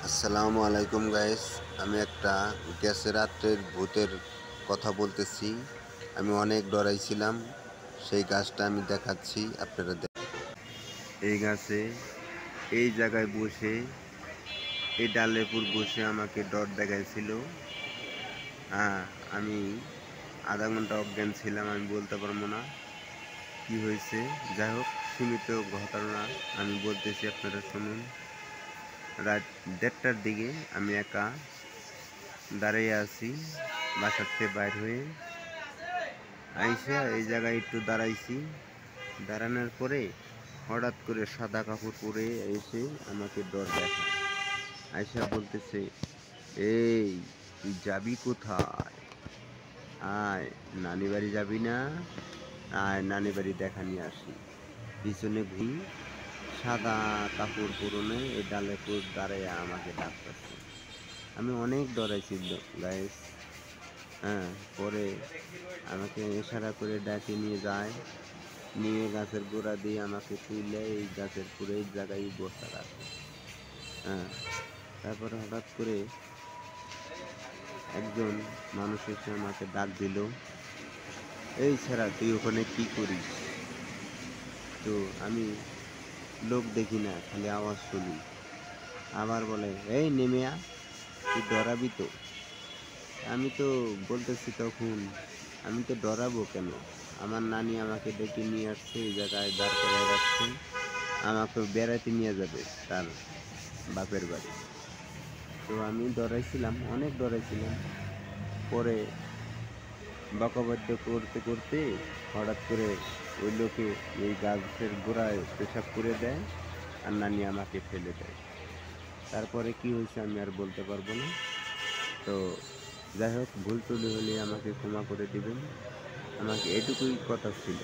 আসসালামু আলাইকুম গাইস। আমি একটা গ্যাসে রাত্রের ভূতের কথা বলতেছি। আমি অনেক ডরাইছিলাম। সেই গাছটা আমি দেখাচ্ছি, আপনারা এই গাছে এই জায়গায় বসে এই ডালের উপর বসে আমাকে ডর দেখাইছিল। হ্যাঁ, আমি আধা ঘন্টা অজ্ঞান ছিলাম, আমি বলতে পারবো না কি হয়েছে। যাই হোক, সীমিত ঘটনা আমি বলতেছি, আপনারা শুনুন। রাত 1:30টার দিকে আমি একা দাঁড়িয়ে আছি, বাসার থেকে বাইর হয়ে আইসা এই জায়গায় একটু দাঁড়াইছি। দাঁড়ানোর পরে হঠাৎ করে সাদা কাপড় পরে এসে আমাকে ডর দেখায়, আয়সা বলতেছে, এই তুই যাবি কোথায়? আয়, নানি বাড়ি যাবি না? আয়, নানি বাড়ি দেখা নিয়ে আসি। পিছনে ঘুরি, সাদা কাপড় পরনে এই ডালের উপর দাঁড়াইয়া আমাকে ডাকতেছে। আমি অনেক ডরাইছি গাইস। হ্যাঁ, পরে আমাকে ইশারা করে ডাকে নিয়ে যায়, নিয়ে গাছের গোড়া দিয়ে আমাকে তুলে এই গাছের পুরো এই জায়গায় বসা রাখে। হ্যাঁ, তারপরে হঠাৎ করে একজন মানুষ এসে আমাকে ডাক দিল, এই ছাড়া তুই ওখানে কি করিস? তো আমি লোক দেখি না, খালি আওয়াজ শুনি। আবার বলে, এই নেমে আ, তুই ডরাবি তো? আমি তো বলতেছি তখন, আমি তো ডরাবো কেন? আমার নানি আমাকে ডেকে নিয়ে আসছে, এই জায়গায় দাঁড় করায় রাখছে, আমাকে বেড়াতে নিয়ে যাবে তার বাপের বাড়ি। তো আমি ডরাইছিলাম, অনেক ডরাইছিলাম। পরে বকাবাদ্য করতে করতে হঠাৎ করে ওই লোকে এই গাছের গোড়ায় পেশাব করে দেয়, আর নানি আমাকে ফেলে দেয়। তারপরে কি হয়েছে আমি আর বলতে পারবো না। তো যাই হোক, ভুল টুল হলে আমাকে ক্ষমা করে দিবেন। আমাকে এটুকুই কথা ছিল।